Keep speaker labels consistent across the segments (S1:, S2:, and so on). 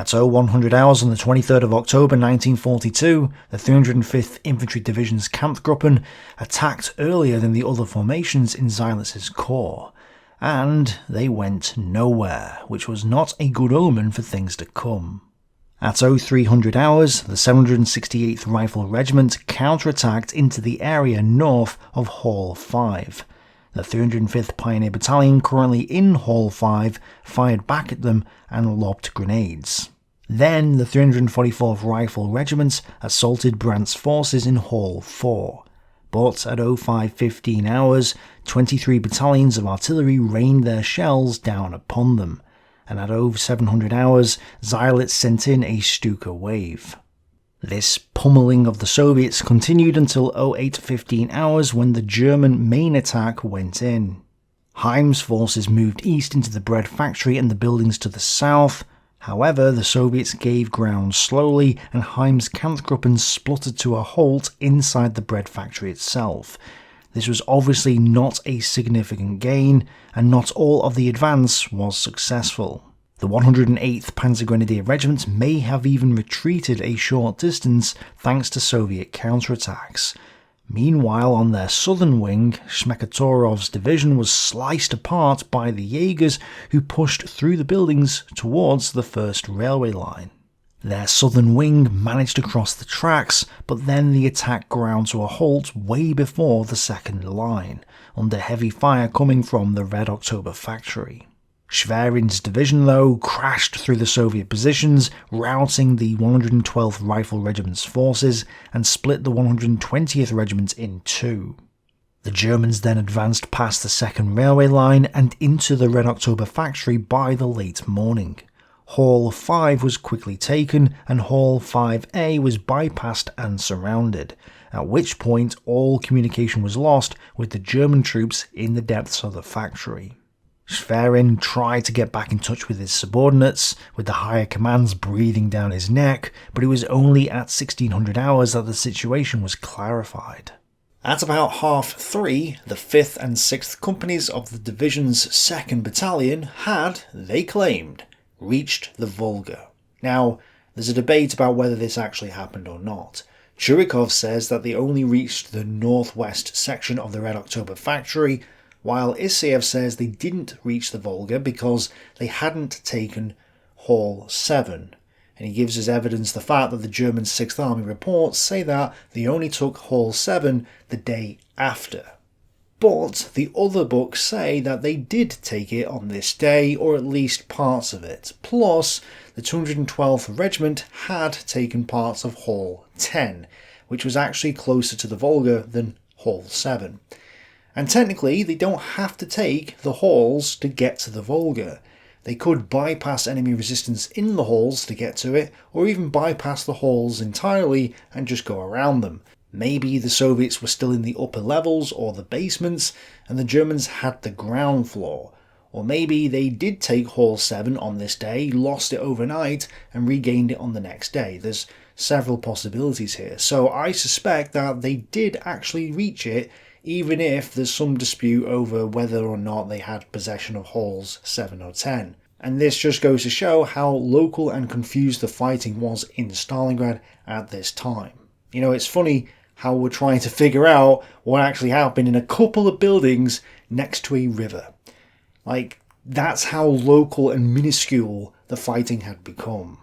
S1: At 0100 hours on the 23rd of October 1942, the 305th Infantry Division's Kampfgruppen attacked earlier than the other formations in Seilitz's corps, and they went nowhere, which was not a good omen for things to come. At 0300 hours, the 768th Rifle Regiment counterattacked into the area north of Hall 5. The 305th Pioneer Battalion, currently in Hall 5, fired back at them and lobbed grenades. Then the 344th Rifle Regiment assaulted Brandt's forces in Hall 4. But at 0515 hours, 23 battalions of artillery rained their shells down upon them, and at 0700 hours, Seilitz sent in a Stuka wave. This pummeling of the Soviets continued until 0815 hours when the German main attack went in. Heim's forces moved east into the bread factory and the buildings to the south. However, the Soviets gave ground slowly and Heim's Kampfgruppen spluttered to a halt inside the bread factory itself. This was obviously not a significant gain, and not all of the advance was successful. The 108th Panzergrenadier Regiment may have even retreated a short distance thanks to Soviet counterattacks. Meanwhile, on their southern wing, Shmekatorov's division was sliced apart by the Jaegers, who pushed through the buildings towards the first railway line. Their southern wing managed to cross the tracks, but then the attack ground to a halt way before the second line, under heavy fire coming from the Red October factory. Schwerin's division, though, crashed through the Soviet positions, routing the 112th Rifle Regiment's forces and split the 120th Regiment in two. The Germans then advanced past the second railway line and into the Red October factory by the late morning. Hall 5 was quickly taken and Hall 5A was bypassed and surrounded, at which point all communication was lost with the German troops in the depths of the factory. Schwerin tried to get back in touch with his subordinates, with the higher commands breathing down his neck, but it was only at 1600 hours that the situation was clarified. At about 3:30, the 5th and 6th Companies of the division's 2nd Battalion had, they claimed, reached the Volga. Now, there's a debate about whether this actually happened or not. Churikov says that they only reached the northwest section of the Red October factory, while Isaev says they didn't reach the Volga because they hadn't taken Hall 7. And he gives as evidence the fact that the German 6th Army reports say that they only took Hall 7 the day after. But the other books say that they did take it on this day, or at least parts of it. Plus, the 212th Regiment had taken parts of Hall 10, which was actually closer to the Volga than Hall 7. And technically, they don't have to take the halls to get to the Volga. They could bypass enemy resistance in the halls to get to it, or even bypass the halls entirely and just go around them. Maybe the Soviets were still in the upper levels or the basements, and the Germans had the ground floor. Or maybe they did take Hall 7 on this day, lost it overnight, and regained it on the next day. There's several possibilities here. So I suspect that they did actually reach it, even if there's some dispute over whether or not they had possession of Halls 7 or 10. And this just goes to show how local and confused the fighting was in Stalingrad at this time. You know, it's funny how we're trying to figure out what actually happened in a couple of buildings next to a river. Like, that's how local and minuscule the fighting had become.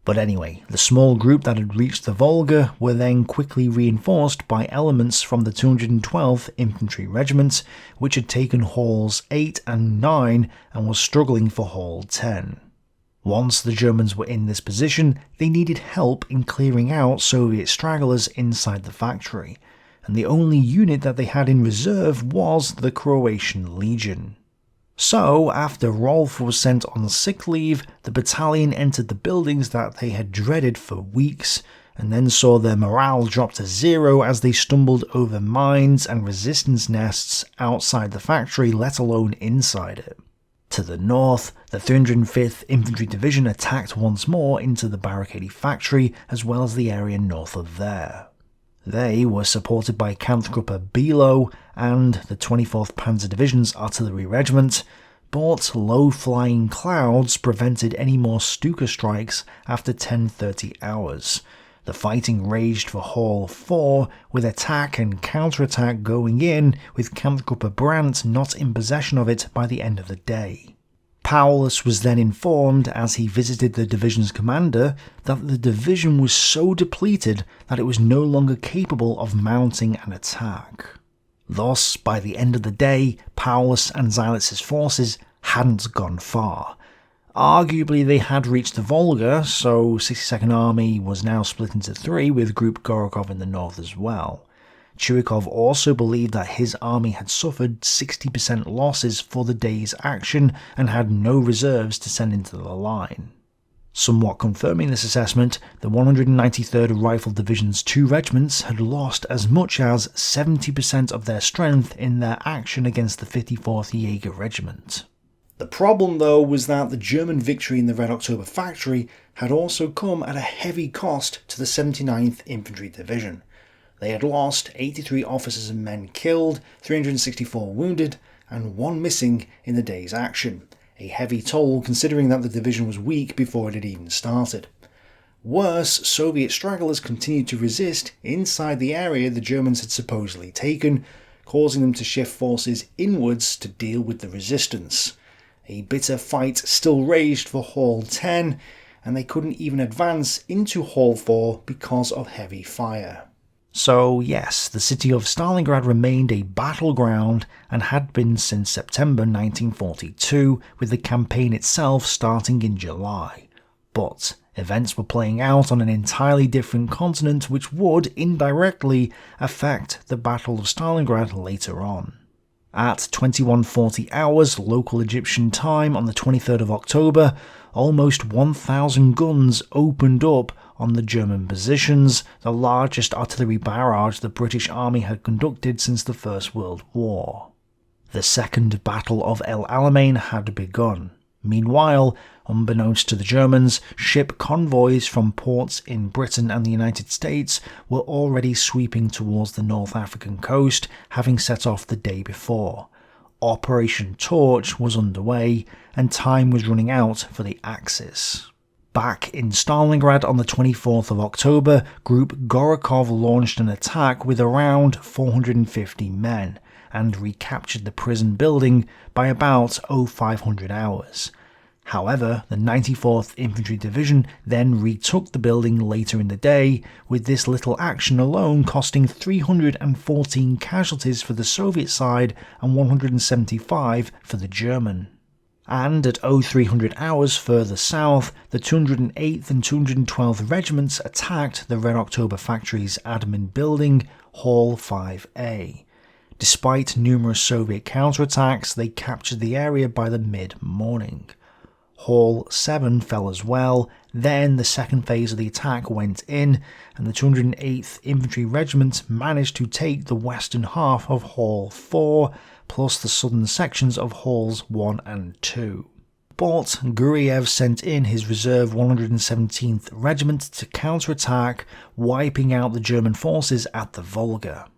S1: But anyway, the small group that had reached the Volga were then quickly reinforced by elements from the 212th Infantry Regiment, which had taken Halls 8 and 9 and was struggling for Hall 10. Once the Germans were in this position, they needed help in clearing out Soviet stragglers inside the factory, and the only unit that they had in reserve was the Croatian Legion. So, after Rolf was sent on sick leave, the battalion entered the buildings that they had dreaded for weeks, and then saw their morale drop to zero as they stumbled over mines and resistance nests outside the factory, let alone inside it. To the north, the 305th Infantry Division attacked once more into the barricaded factory, as well as the area north of there. They were supported by Kampfgruppe Bilo and the 24th Panzer Division's Artillery Regiment, but low-flying clouds prevented any more Stuka strikes after 10:30 hours. The fighting raged for Hall 4, with attack and counterattack going in, with Kampfgruppe Brandt not in possession of it by the end of the day. Paulus was then informed, as he visited the division's commander, that the division was so depleted that it was no longer capable of mounting an attack. Thus, by the end of the day, Paulus and Seilitz's forces hadn't gone far. Arguably they had reached the Volga, so 62nd Army was now split into three, with Group Gorokov in the north as well. Chuikov also believed that his army had suffered 60% losses for the day's action and had no reserves to send into the line. Somewhat confirming this assessment, the 193rd Rifle Division's 2 regiments had lost as much as 70% of their strength in their action against the 54th Jaeger Regiment. The problem, though, was that the German victory in the Red October factory had also come at a heavy cost to the 79th Infantry Division. They had lost 83 officers and men killed, 364 wounded, and 1 missing in the day's action. A heavy toll considering that the division was weak before it had even started. Worse, Soviet stragglers continued to resist inside the area the Germans had supposedly taken, causing them to shift forces inwards to deal with the resistance. A bitter fight still raged for Hall 10, and they couldn't even advance into Hall 4 because of heavy fire. So yes, the city of Stalingrad remained a battleground and had been since September 1942, with the campaign itself starting in July. But events were playing out on an entirely different continent, which would indirectly affect the Battle of Stalingrad later on. At 21:40 hours local Egyptian time on the 23rd of October, almost 1,000 guns opened up on the German positions, the largest artillery barrage the British Army had conducted since the First World War. The Second Battle of El Alamein had begun. Meanwhile, unbeknownst to the Germans, ship convoys from ports in Britain and the United States were already sweeping towards the North African coast, having set off the day before. Operation Torch was underway, and time was running out for the Axis. Back in Stalingrad on the 24th of October, Group Gorokov launched an attack with around 450 men, and recaptured the prison building by about 0500 hours. However, the 94th Infantry Division then retook the building later in the day, with this little action alone costing 314 casualties for the Soviet side and 175 for the German. And at 0300 hours further south, the 208th and 212th Regiments attacked the Red October Factory's admin building, Hall 5A. Despite numerous Soviet counterattacks, they captured the area by the mid-morning. Hall 7 fell as well, then the second phase of the attack went in, and the 208th Infantry Regiment managed to take the western half of Hall 4, plus the southern sections of Halls 1 and 2. But Guriev sent in his reserve 117th Regiment to counterattack, wiping out the German forces at the Volga.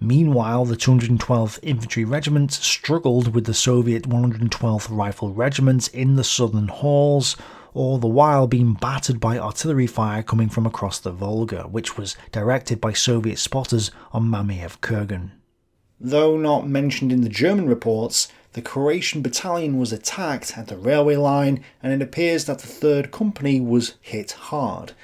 S1: Meanwhile, the 212th Infantry Regiment struggled with the Soviet 112th Rifle Regiment in the southern halls, all the while being battered by artillery fire coming from across the Volga, which was directed by Soviet spotters on Mamayev Kurgan. Though not mentioned in the German reports, the Croatian battalion was attacked at the railway line, and it appears that the 3rd Company was hit hard.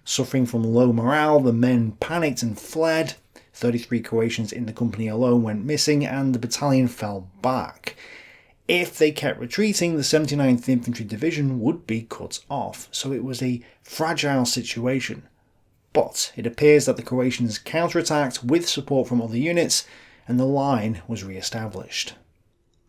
S1: Suffering from low morale, the men panicked and fled. 33 Croatians in the company alone went missing, and the battalion fell back. If they kept retreating, the 79th Infantry Division would be cut off, so it was a fragile situation. But it appears that the Croatians counterattacked with support from other units, and the line was re-established.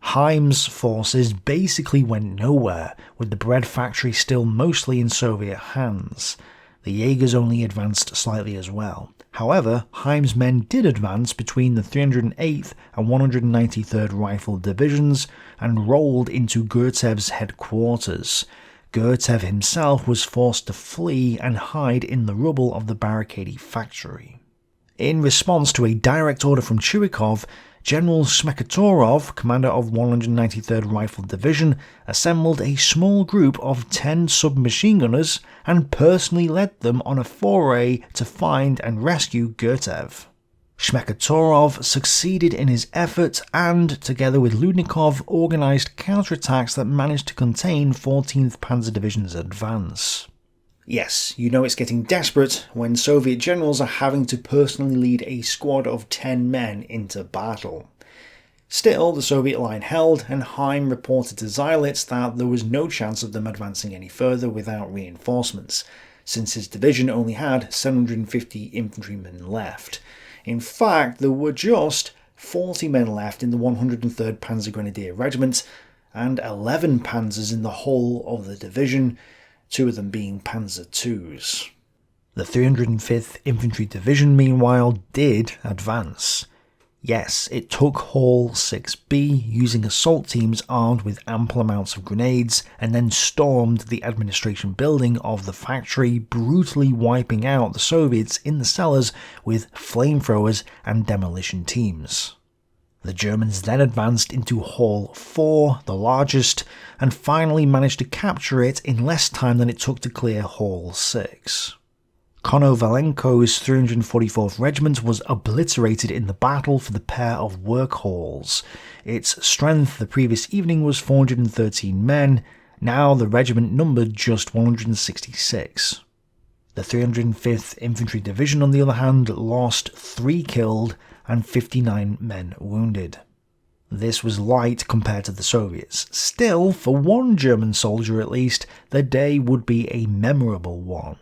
S1: Heim's forces basically went nowhere, with the bread factory still mostly in Soviet hands. The Jaegers only advanced slightly as well. However, Heim's men did advance between the 308th and 193rd Rifle Divisions and rolled into Gurtev's headquarters. Gurtev himself was forced to flee and hide in the rubble of the barricaded factory. In response to a direct order from Chuikov, General Smekatorov, commander of 193rd Rifle Division, assembled a small group of 10 submachine gunners and personally led them on a foray to find and rescue Gurtev. Smekatorov succeeded in his effort and, together with Ludnikov, organised counterattacks that managed to contain 14th Panzer Division's advance. Yes, you know it's getting desperate when Soviet generals are having to personally lead a squad of 10 men into battle. Still, the Soviet line held, and Heim reported to Zilitz that there was no chance of them advancing any further without reinforcements, since his division only had 750 infantrymen left. In fact, there were just 40 men left in the 103rd Panzer Grenadier Regiment, and 11 panzers in the whole of the division, 2 of them being Panzer IIs. The 305th Infantry Division, meanwhile, did advance. Yes, it took Hall 6B, using assault teams armed with ample amounts of grenades, and then stormed the administration building of the factory, brutally wiping out the Soviets in the cellars with flamethrowers and demolition teams. The Germans then advanced into Hall 4, the largest, and finally managed to capture it in less time than it took to clear Hall 6. Konovalenko's 344th Regiment was obliterated in the battle for the pair of work halls. Its strength the previous evening was 413 men, now the regiment numbered just 166. The 305th Infantry Division, on the other hand, lost 3 killed and 59 men wounded. This was light compared to the Soviets. Still, for one German soldier at least, the day would be a memorable one.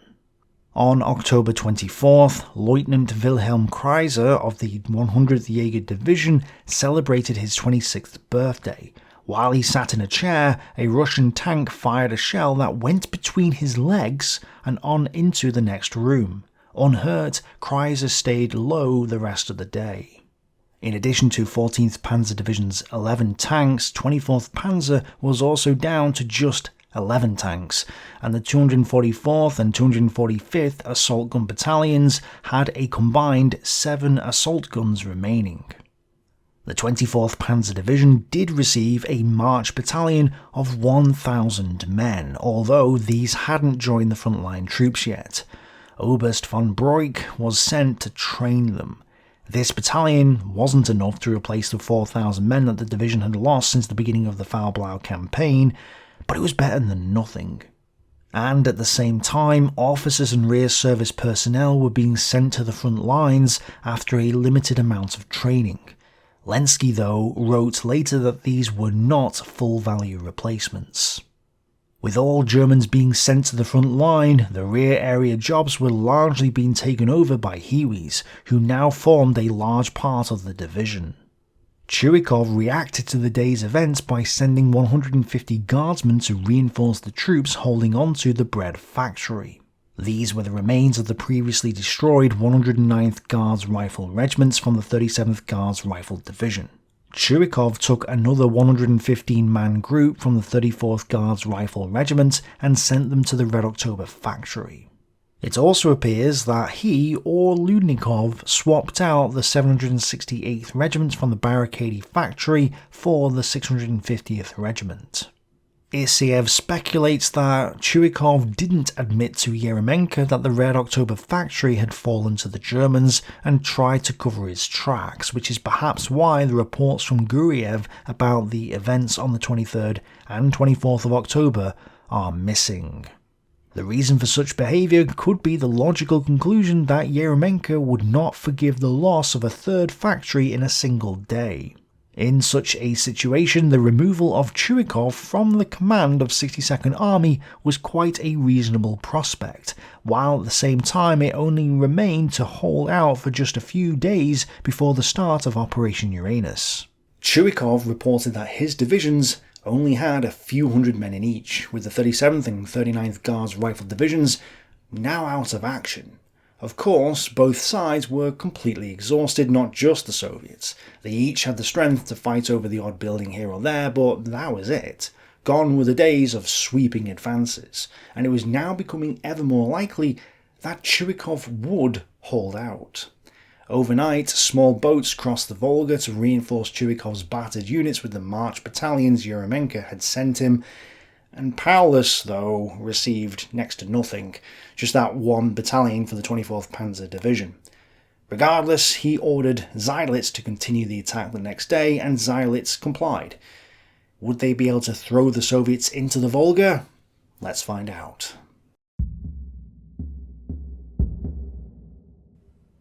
S1: On October 24th, Lieutenant Wilhelm Kreiser of the 100th Jaeger Division celebrated his 26th birthday. While he sat in a chair, a Russian tank fired a shell that went between his legs and on into the next room. Unhurt, Kreiser stayed low the rest of the day. In addition to 14th Panzer Division's 11 tanks, 24th Panzer was also down to just 11 tanks, and the 244th and 245th Assault Gun Battalions had a combined 7 assault guns remaining. The 24th Panzer Division did receive a March battalion of 1,000 men, although these hadn't joined the frontline troops yet. Oberst von Broich was sent to train them. This battalion wasn't enough to replace the 4,000 men that the division had lost since the beginning of the Faublau campaign, but it was better than nothing. And at the same time, officers and rear service personnel were being sent to the front lines after a limited amount of training. Lenski, though, wrote later that these were not full-value replacements. With all Germans being sent to the front line, the rear area jobs were largely being taken over by Hiwis, who now formed a large part of the division. Churikov reacted to the day's events by sending 150 guardsmen to reinforce the troops holding on to the bread factory. These were the remains of the previously destroyed 109th Guards Rifle Regiments from the 37th Guards Rifle Division. Churikov took another 115-man group from the 34th Guards Rifle Regiment and sent them to the Red October factory. It also appears that he or Ludnikov swapped out the 768th Regiment from the Barricade factory for the 650th Regiment. Isiev speculates that Churikov didn't admit to Yeremenko that the Red October factory had fallen to the Germans and tried to cover his tracks, which is perhaps why the reports from Guriev about the events on the 23rd and 24th of October are missing. The reason for such behaviour could be the logical conclusion that Yeremenko would not forgive the loss of a third factory in a single day. In such a situation, the removal of Churikov from the command of 62nd Army was quite a reasonable prospect, while at the same time it only remained to hold out for just a few days before the start of Operation Uranus. Churikov reported that his divisions only had a few hundred men in each, with the 37th and 39th Guards Rifle Divisions now out of action. Of course, both sides were completely exhausted, not just the Soviets. They each had the strength to fight over the odd building here or there, but that was it. Gone were the days of sweeping advances, and it was now becoming ever more likely that Churikov would hold out. Overnight, small boats crossed the Volga to reinforce Churikov's battered units with the March battalions Yeremenko had sent him, and Paulus, though, received next to nothing, just that one battalion for the 24th Panzer Division. Regardless, he ordered Seydlitz to continue the attack the next day, and Seydlitz complied. Would they be able to throw the Soviets into the Volga? Let's find out.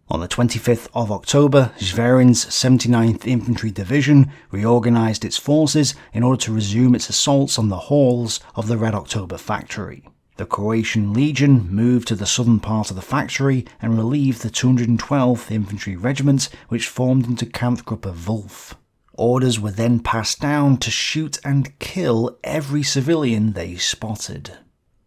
S1: On the 25th of October, Zverin's 79th Infantry Division reorganised its forces in order to resume its assaults on the halls of the Red October factory. The Croatian Legion moved to the southern part of the factory and relieved the 212th Infantry Regiment, which formed into Kampfgruppe Wolf. Orders were then passed down to shoot and kill every civilian they spotted.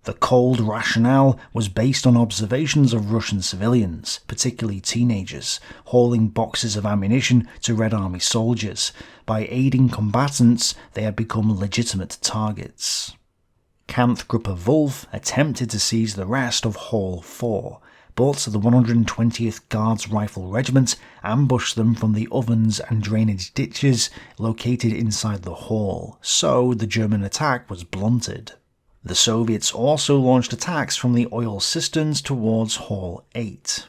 S1: The cold rationale was based on observations of Russian civilians, particularly teenagers, hauling boxes of ammunition to Red Army soldiers. By aiding combatants, they had become legitimate targets. Kampfgruppe Wolf attempted to seize the rest of Hall 4, but the 120th Guards Rifle Regiment ambushed them from the ovens and drainage ditches located inside the hall, so the German attack was blunted. The Soviets also launched attacks from the oil cisterns towards Hall 8.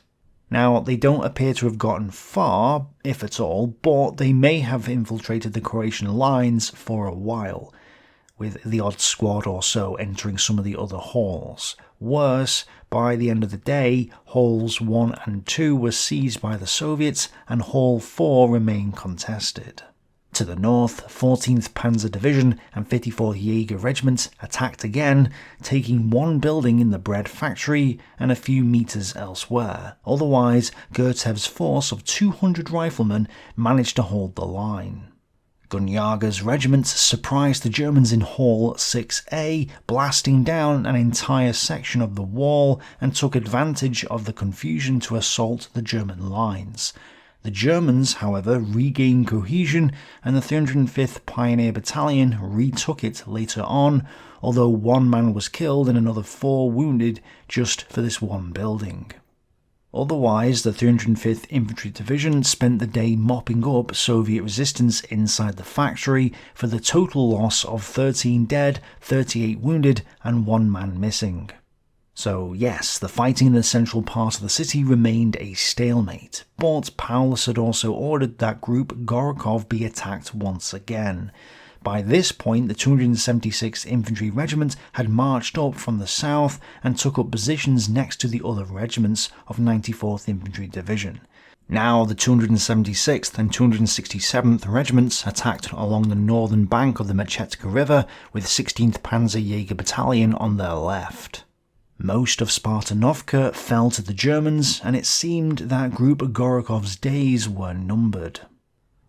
S1: Now, they don't appear to have gotten far, if at all, but they may have infiltrated the Croatian lines for a while, with the odd squad or so entering some of the other halls. Worse, by the end of the day, Halls 1 and 2 were seized by the Soviets, and Hall 4 remained contested. To the north, 14th Panzer Division and 54th Jaeger Regiment attacked again, taking one building in the bread factory and a few meters elsewhere. Otherwise, Gertev's force of 200 riflemen managed to hold the line. Gunjager's regiment surprised the Germans in Hall 6A, blasting down an entire section of the wall, and took advantage of the confusion to assault the German lines. The Germans, however, regained cohesion, and the 305th Pioneer Battalion retook it later on, although one man was killed and another 4 wounded just for this one building. Otherwise, the 305th Infantry Division spent the day mopping up Soviet resistance inside the factory for the total loss of 13 dead, 38 wounded, and 1 man missing. So yes, the fighting in the central part of the city remained a stalemate, but Paulus had also ordered that Group Gorokov be attacked once again. By this point, the 276th Infantry Regiment had marched up from the south and took up positions next to the other regiments of 94th Infantry Division. Now the 276th and 267th Regiments attacked along the northern bank of the Mechetka River, with 16th Panzer Jaeger Battalion on their left. Most of Spartanovka fell to the Germans, and it seemed that Group Gorokov's days were numbered.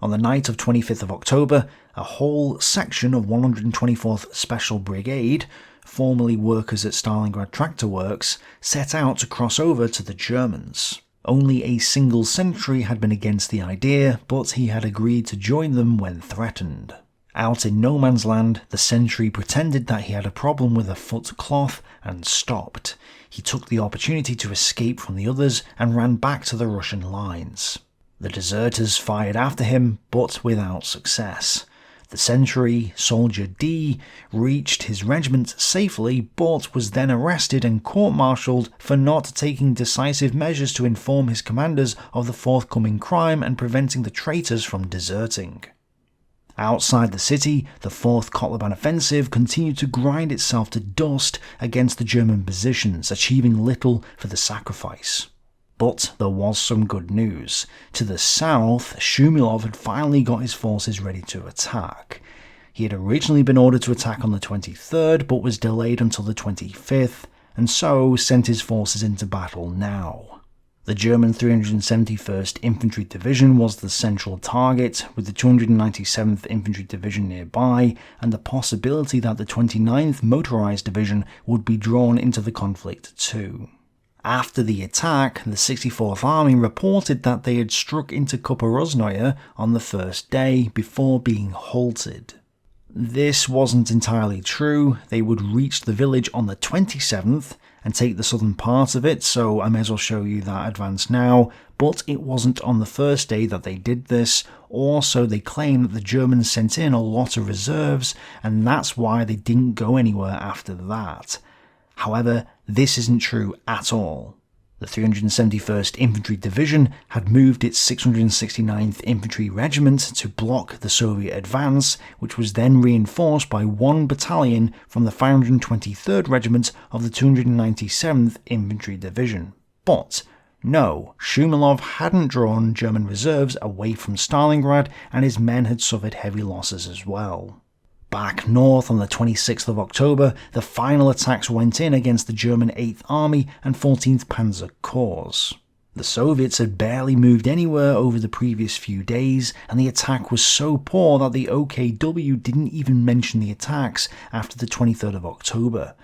S1: On the night of 25th of October, a whole section of 124th Special Brigade, formerly workers at Stalingrad Tractor Works, set out to cross over to the Germans. Only a single sentry had been against the idea, but he had agreed to join them when threatened. Out in no man's land, the sentry pretended that he had a problem with a foot cloth and stopped. He took the opportunity to escape from the others and ran back to the Russian lines. The deserters fired after him, but without success. The sentry, Soldier D, reached his regiment safely, but was then arrested and court-martialed for not taking decisive measures to inform his commanders of the forthcoming crime and preventing the traitors from deserting. Outside the city, the 4th Kotlebane offensive continued to grind itself to dust against the German positions, achieving little for the sacrifice. But there was some good news. To the south, Shumilov had finally got his forces ready to attack. He had originally been ordered to attack on the 23rd, but was delayed until the 25th, and so sent his forces into battle now. The German 371st Infantry Division was the central target, with the 297th Infantry Division nearby, and the possibility that the 29th Motorized Division would be drawn into the conflict too. After the attack, the 64th Army reported that they had struck into Kuporoznoye on the first day before being halted. This wasn't entirely true. They would reach the village on the 27th and take the southern part of it, so I may as well show you that advance now, But it wasn't on the first day that they did this. Also, they claim that the Germans sent in a lot of reserves, and that's why they didn't go anywhere after that. However, this isn't true at all. The 371st Infantry Division had moved its 669th Infantry Regiment to block the Soviet advance, which was then reinforced by one battalion from the 523rd Regiment of the 297th Infantry Division. But no, Shumilov hadn't drawn German reserves away from Stalingrad, and his men had suffered heavy losses as well. Back north on the 26th of October, the final attacks went in against the German 8th Army and 14th Panzer Corps. The Soviets had barely moved anywhere over the previous few days, and the attack was so poor that the OKW didn't even mention the attacks after the 23rd of October.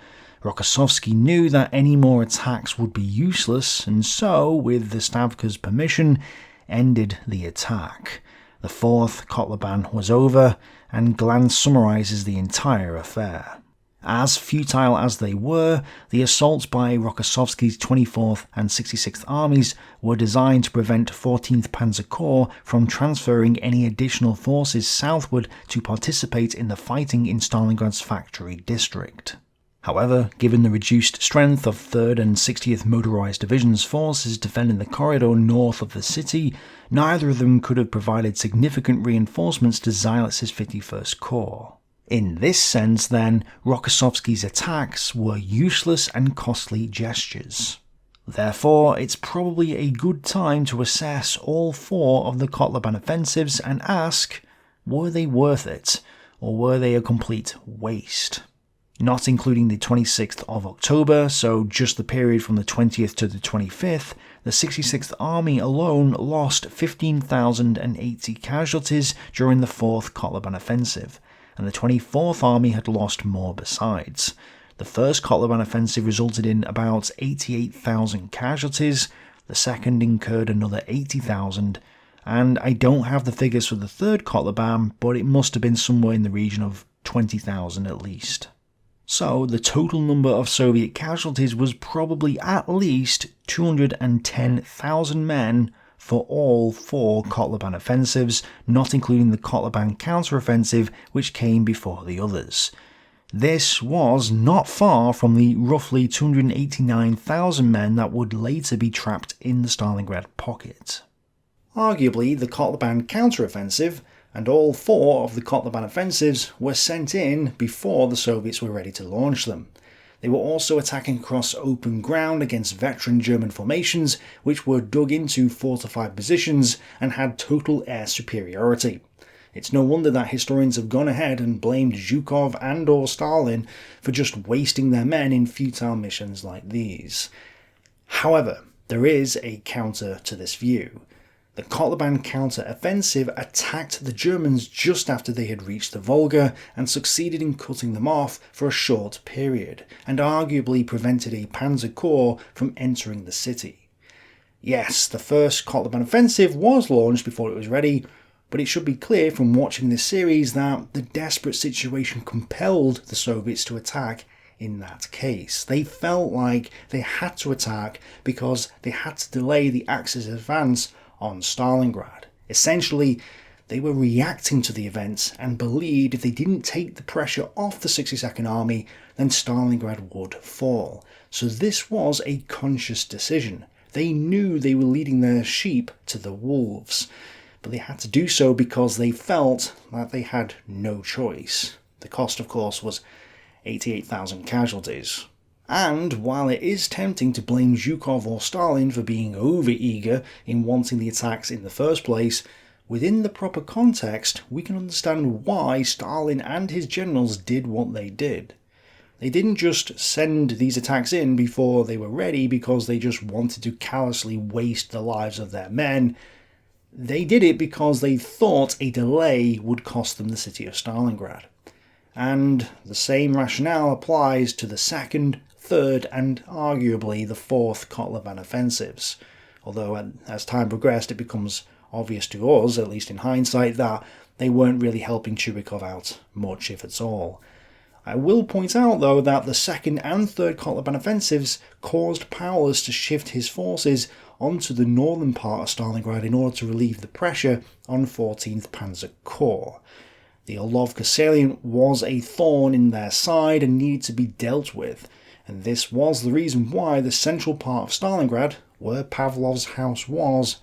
S1: Rokossovsky knew that any more attacks would be useless, and so, with the Stavka's permission, ended the attack. The 4th Kotlebane was over, and Glan summarises the entire affair. As futile as they were, the assaults by Rokossovsky's 24th and 66th armies were designed to prevent 14th Panzer Corps from transferring any additional forces southward to participate in the fighting in Stalingrad's factory district. However, given the reduced strength of 3rd and 60th Motorised Division's forces defending the corridor north of the city, neither of them could have provided significant reinforcements to Zaylitz's 51st Corps. In this sense, then, Rokossovsky's attacks were useless and costly gestures. Therefore, it's probably a good time to assess all 4 of the Kotlebane offensives and ask, were they worth it, or were they a complete waste? Not including the 26th of October, so just the period from the 20th to the 25th, the 66th Army alone lost 15,080 casualties during the 4th Kotlebane offensive, and the 24th Army had lost more besides. The 1st Kotlebane offensive resulted in about 88,000 casualties, the 2nd incurred another 80,000, and I don't have the figures for the 3rd Kotlebane, but it must have been somewhere in the region of 20,000 at least. So the total number of Soviet casualties was probably at least 210,000 men for all 4 Kotlebane offensives, not including the Kotlebane counteroffensive which came before the others. This was not far from the roughly 289,000 men that would later be trapped in the Stalingrad pocket. Arguably, the Kotlebane counteroffensive and all 4 of the Kotlebane offensives were sent in before the Soviets were ready to launch them. They were also attacking across open ground against veteran German formations which were dug into fortified positions and had total air superiority. It's no wonder that historians have gone ahead and blamed Zhukov and or Stalin for just wasting their men in futile missions like these. However, there is a counter to this view. The Kotlebane counter-offensive attacked the Germans just after they had reached the Volga and succeeded in cutting them off for a short period, and arguably prevented a Panzer Corps from entering the city. Yes, the first Kotlebane offensive was launched before it was ready, but it should be clear from watching this series that the desperate situation compelled the Soviets to attack in that case. They felt like they had to attack because they had to delay the Axis advance on Stalingrad. Essentially, they were reacting to the events and believed if they didn't take the pressure off the 62nd Army, then Stalingrad would fall. So this was a conscious decision. They knew they were leading their sheep to the wolves, but they had to do so because they felt that they had no choice. The cost, of course, was 88,000 casualties. And while it is tempting to blame Zhukov or Stalin for being over-eager in wanting the attacks in the first place, within the proper context, we can understand why Stalin and his generals did what they did. They didn't just send these attacks in before they were ready because they just wanted to callously waste the lives of their men. They did it because they thought a delay would cost them the city of Stalingrad. And the same rationale applies to the 2nd, 3rd and arguably the 4th Kotlebane offensives, although as time progressed it becomes obvious to us, at least in hindsight, that they weren't really helping Chuikov out much if at all. I will point out though that the 2nd and 3rd Kotlebane offensives caused Paulus to shift his forces onto the northern part of Stalingrad in order to relieve the pressure on 14th Panzer Corps. The Orlovka salient was a thorn in their side and needed to be dealt with, and this was the reason why the central part of Stalingrad, where Pavlov's house was,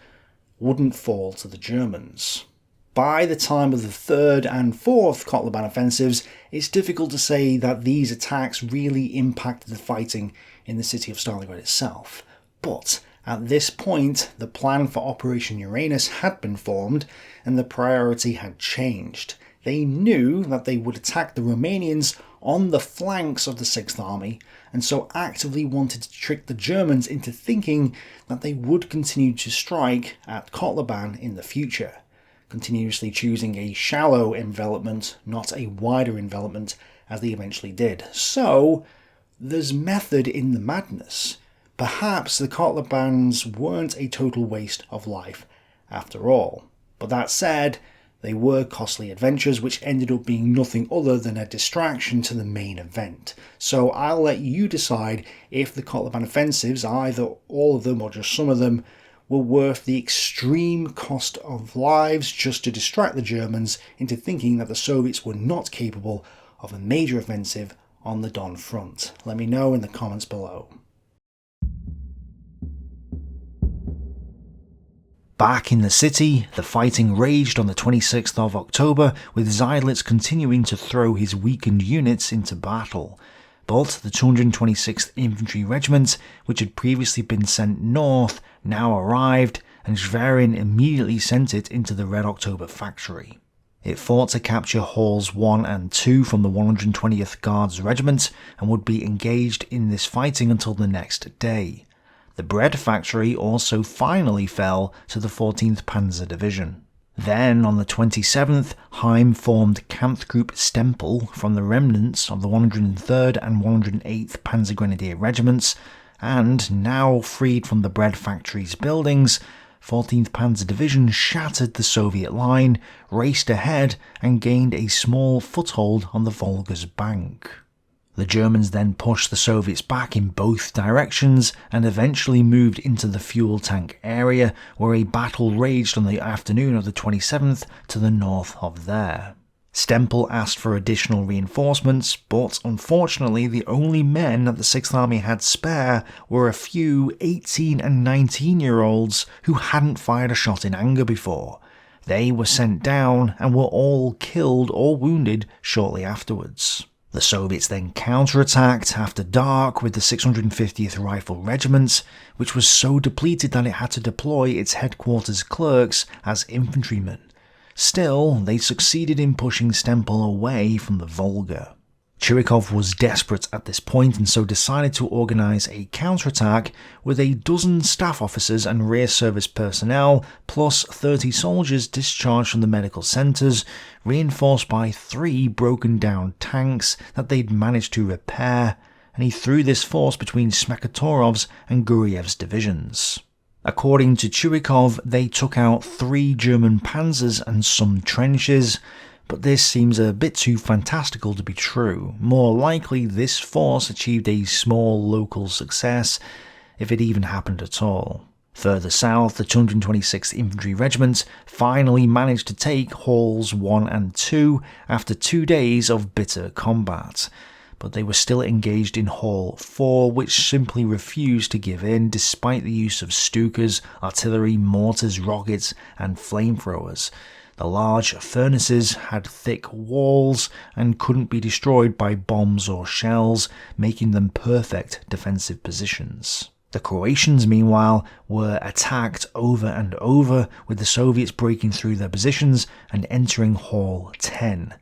S1: wouldn't fall to the Germans. By the time of the 3rd and 4th Kotlebane offensives, it's difficult to say that these attacks really impacted the fighting in the city of Stalingrad itself. But at this point, the plan for Operation Uranus had been formed, and the priority had changed. They knew that they would attack the Romanians on the flanks of the 6th Army, and so actively wanted to trick the Germans into thinking that they would continue to strike at Kotlebane in the future, continuously choosing a shallow envelopment, not a wider envelopment, as they eventually did. So, there's method in the madness. Perhaps the Kotlebanes weren't a total waste of life after all. But that said, they were costly adventures which ended up being nothing other than a distraction to the main event. So I'll let you decide if the Kotlebane offensives, either all of them or just some of them, were worth the extreme cost of lives just to distract the Germans into thinking that the Soviets were not capable of a major offensive on the Don front. Let me know in the comments below. Back in the city, the fighting raged on the 26th of October, with Seydlitz continuing to throw his weakened units into battle. But the 226th Infantry Regiment, which had previously been sent north, now arrived, and Schwerin immediately sent it into the Red October factory. It fought to capture Halls 1 and 2 from the 120th Guards Regiment, and would be engaged in this fighting until the next day. The bread factory also finally fell to the 14th Panzer Division. Then, on the 27th, Heim formed Kampfgruppe Stempel from the remnants of the 103rd and 108th Panzer Grenadier Regiments, and, now freed from the bread factory's buildings, 14th Panzer Division shattered the Soviet line, raced ahead, and gained a small foothold on the Volga's bank. The Germans then pushed the Soviets back in both directions and eventually moved into the fuel tank area, where a battle raged on the afternoon of the 27th to the north of there. Stempel asked for additional reinforcements, but unfortunately the only men that the 6th Army had spare were a few 18 and 19-year-olds who hadn't fired a shot in anger before. They were sent down and were all killed or wounded shortly afterwards. The Soviets then counterattacked after dark with the 650th Rifle Regiment, which was so depleted that it had to deploy its headquarters clerks as infantrymen. Still, they succeeded in pushing Stempel away from the Volga. Chirikov was desperate at this point and so decided to organise a counterattack with a dozen staff officers and rear service personnel, plus 30 soldiers discharged from the medical centres, reinforced by 3 broken down tanks that they'd managed to repair, and he threw this force between Smekatorov's and Guriev's divisions. According to Chirikov, they took out 3 German panzers and some trenches, but this seems a bit too fantastical to be true. More likely, this force achieved a small local success, if it even happened at all. Further south, the 226th Infantry Regiment finally managed to take Halls 1 and 2 after 2 days of bitter combat, but they were still engaged in Hall 4, which simply refused to give in despite the use of Stukas, artillery, mortars, rockets, and flamethrowers. The large furnaces had thick walls and couldn't be destroyed by bombs or shells, making them perfect defensive positions. The Croatians, meanwhile, were attacked over and over, with the Soviets breaking through their positions and entering Hall 10.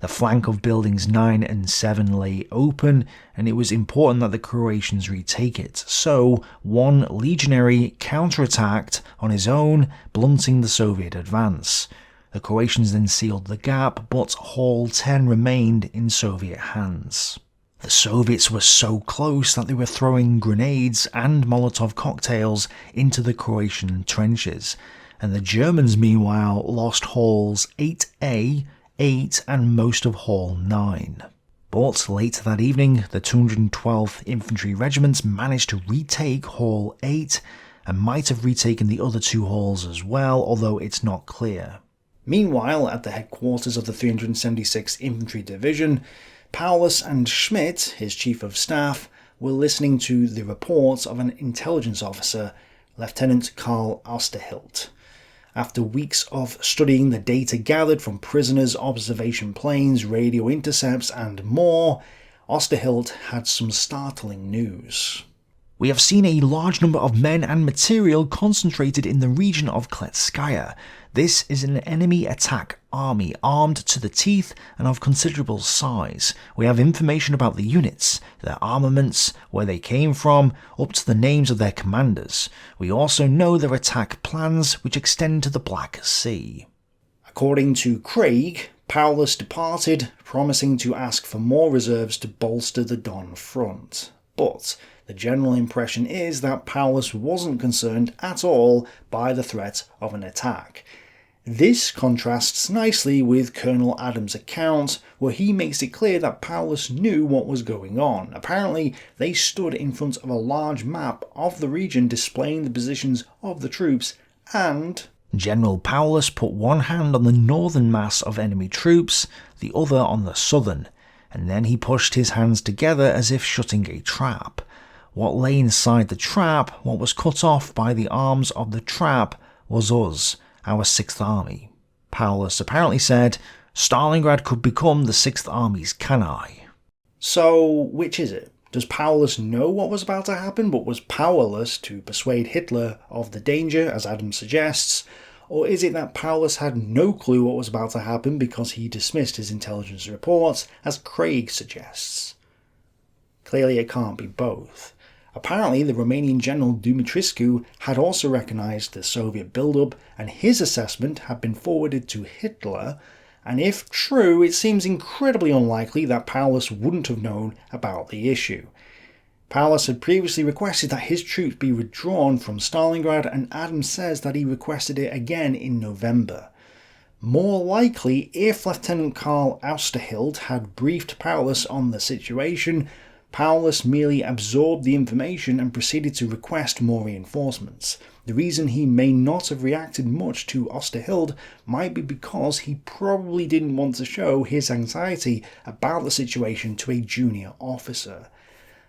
S1: The flank of buildings 9 and 7 lay open, and it was important that the Croatians retake it, so one legionary counterattacked on his own, blunting the Soviet advance. The Croatians then sealed the gap, but Hall 10 remained in Soviet hands. The Soviets were so close that they were throwing grenades and Molotov cocktails into the Croatian trenches, and the Germans meanwhile lost Halls 8A, 8 and most of Hall 9. But later that evening, the 212th Infantry Regiment managed to retake Hall 8, and might have retaken the other 2 halls as well, although it's not clear. Meanwhile, at the headquarters of the 376th Infantry Division, Paulus and Schmidt, his chief of staff, were listening to the reports of an intelligence officer, Lieutenant Karl Osterhilt. After weeks of studying the data gathered from prisoners, observation planes, radio intercepts and more, Osterhilt had some startling news. We have seen a large number of men and material concentrated in the region of Kletskaya. This is an enemy attack army, armed to the teeth and of considerable size. We have information about the units, their armaments, where they came from, up to the names of their commanders. We also know their attack plans, which extend to the Black Sea. According to Craig, Paulus departed, promising to ask for more reserves to bolster the Don front. But the general impression is that Paulus wasn't concerned at all by the threat of an attack. This contrasts nicely with Colonel Adams' account, where he makes it clear that Paulus knew what was going on. Apparently, they stood in front of a large map of the region displaying the positions of the troops, and General Paulus put one hand on the northern mass of enemy troops, the other on the southern, and then he pushed his hands together as if shutting a trap. What lay inside the trap, what was cut off by the arms of the trap, was us, our 6th Army. Paulus apparently said, Stalingrad could become the 6th Army's Cannae. So, which is it? Does Paulus know what was about to happen, but was powerless to persuade Hitler of the danger, as Adams suggests? Or is it that Paulus had no clue what was about to happen because he dismissed his intelligence reports, as Craig suggests? Clearly it can't be both. Apparently, the Romanian general Dumitrescu had also recognised the Soviet build-up, and his assessment had been forwarded to Hitler, and if true, it seems incredibly unlikely that Paulus wouldn't have known about the issue. Paulus had previously requested that his troops be withdrawn from Stalingrad, and Adams says that he requested it again in November. More likely, if Lieutenant Karl Osterhilt had briefed Paulus on the situation, Paulus merely absorbed the information and proceeded to request more reinforcements. The reason he may not have reacted much to Osterhilt might be because he probably didn't want to show his anxiety about the situation to a junior officer.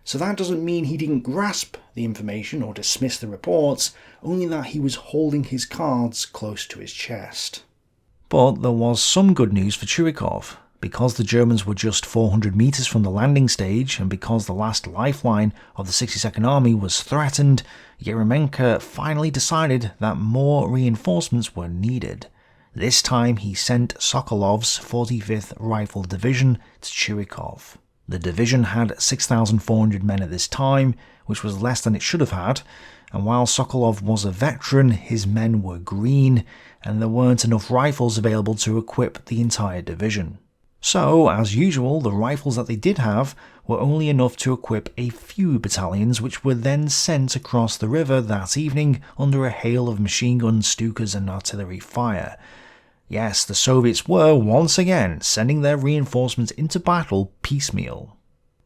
S1: So that doesn't mean he didn't grasp the information or dismiss the reports, only that he was holding his cards close to his chest. But there was some good news for Chuikov. Because the Germans were just 400 metres from the landing stage, and because the last lifeline of the 62nd Army was threatened, Yeremenko finally decided that more reinforcements were needed. This time he sent Sokolov's 45th Rifle Division to Chuikov. The division had 6,400 men at this time, which was less than it should have had, and while Sokolov was a veteran, his men were green, and there weren't enough rifles available to equip the entire division. So, as usual, the rifles that they did have were only enough to equip a few battalions, which were then sent across the river that evening under a hail of machine guns, Stukas and artillery fire. Yes, the Soviets were, once again, sending their reinforcements into battle piecemeal.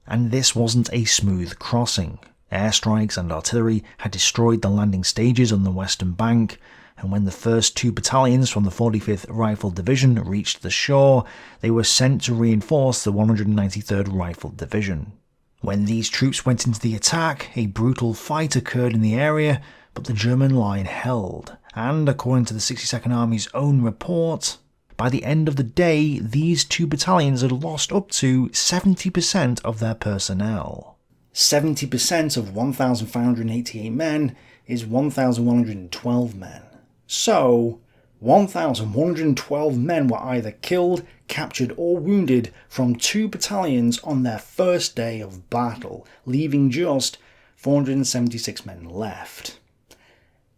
S1: And this wasn't a smooth crossing. Airstrikes and artillery had destroyed the landing stages on the western bank, and when the first 2 battalions from the 45th Rifle Division reached the shore, they were sent to reinforce the 193rd Rifle Division. When these troops went into the attack, a brutal fight occurred in the area, but the German line held, and according to the 62nd Army's own report, by the end of the day, these 2 battalions had lost up to 70% of their personnel. 70% of 1,588 men is 1,112 men. So, 1,112 men were either killed, captured or wounded from 2 battalions on their first day of battle, leaving just 476 men left.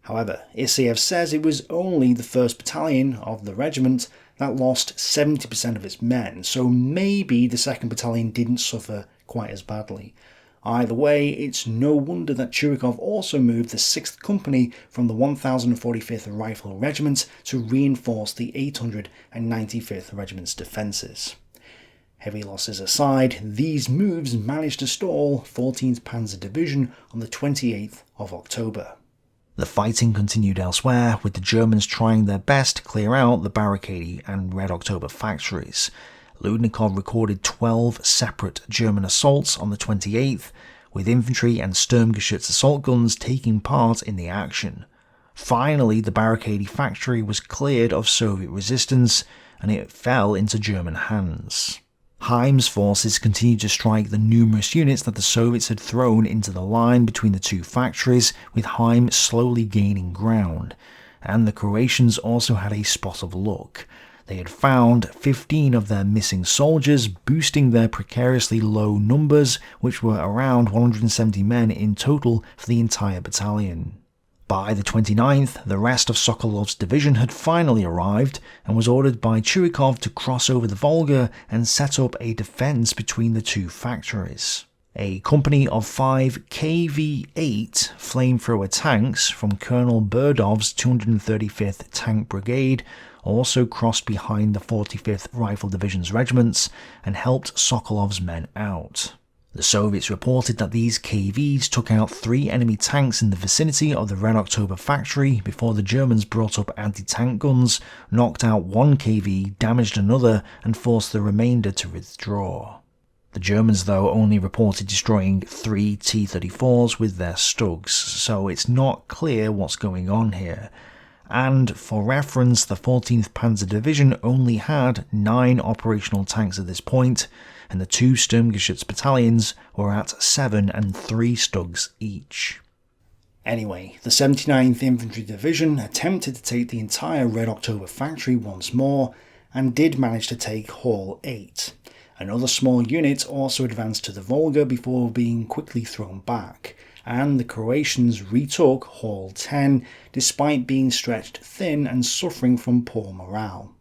S1: However, Issaev says it was only the 1st Battalion of the regiment that lost 70% of its men, so maybe the 2nd Battalion didn't suffer quite as badly. Either way, it's no wonder that Chuikov also moved the 6th Company from the 1045th Rifle Regiment to reinforce the 895th Regiment's defences. Heavy losses aside, these moves managed to stall 14th Panzer Division on the 28th of October. The fighting continued elsewhere, with the Germans trying their best to clear out the Barricade and Red October factories. Ludnikov recorded 12 separate German assaults on the 28th, with infantry and Sturmgeschütz assault guns taking part in the action. Finally, the Barricade factory was cleared of Soviet resistance, and it fell into German hands. Heim's forces continued to strike the numerous units that the Soviets had thrown into the line between the two factories, with Heim slowly gaining ground. And the Croatians also had a spot of luck. They had found 15 of their missing soldiers, boosting their precariously low numbers, which were around 170 men in total for the entire battalion. By the 29th, the rest of Sokolov's division had finally arrived, and was ordered by Churikov to cross over the Volga and set up a defence between the two factories. A company of 5 KV-8 flamethrower tanks from Colonel Burdov's 235th Tank Brigade also crossed behind the 45th Rifle Division's regiments and helped Sokolov's men out. The Soviets reported that these KVs took out 3 enemy tanks in the vicinity of the Red October factory before the Germans brought up anti-tank guns, knocked out 1 KV, damaged another, and forced the remainder to withdraw. The Germans, though, only reported destroying 3 T-34s with their Stugs, so it's not clear what's going on here. And for reference, the 14th Panzer Division only had 9 operational tanks at this point, and the 2 Sturmgeschütz battalions were at 7 and 3 Stugs each. Anyway, the 79th Infantry Division attempted to take the entire Red October factory once more, and did manage to take Hall 8. Another small unit also advanced to the Volga before being quickly thrown back, and the Croatians retook Hall 10 despite being stretched thin and suffering from poor morale.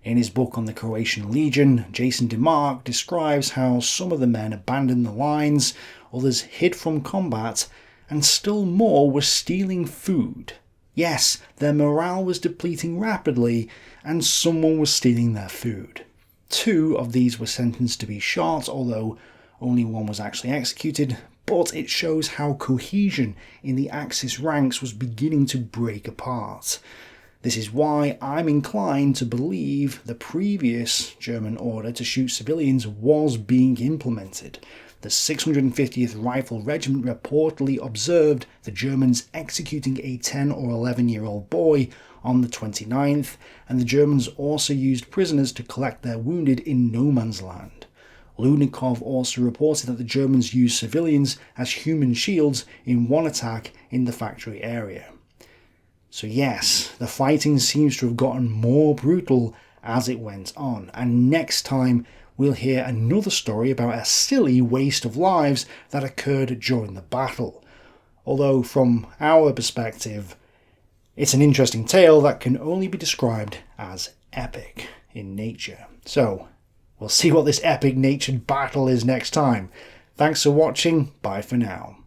S1: In his book on the Croatian Legion, Jason DeMark describes how some of the men abandoned the lines, others hid from combat, and still more were stealing food. Yes, their morale was depleting rapidly, and someone was stealing their food. 2 of these were sentenced to be shot, although only 1 was actually executed, but it shows how cohesion in the Axis ranks was beginning to break apart. This is why I'm inclined to believe the previous German order to shoot civilians was being implemented. The 650th Rifle Regiment reportedly observed the Germans executing a 10 or 11-year-old boy on the 29th, and the Germans also used prisoners to collect their wounded in no man's land. Ludnikov also reported that the Germans used civilians as human shields in one attack in the factory area. So yes, the fighting seems to have gotten more brutal as it went on, and next time we'll hear another story about a silly waste of lives that occurred during the battle. Although from our perspective, it's an interesting tale that can only be described as epic in nature. So, we'll see what this epic natured battle is next time. Thanks for watching, bye for now.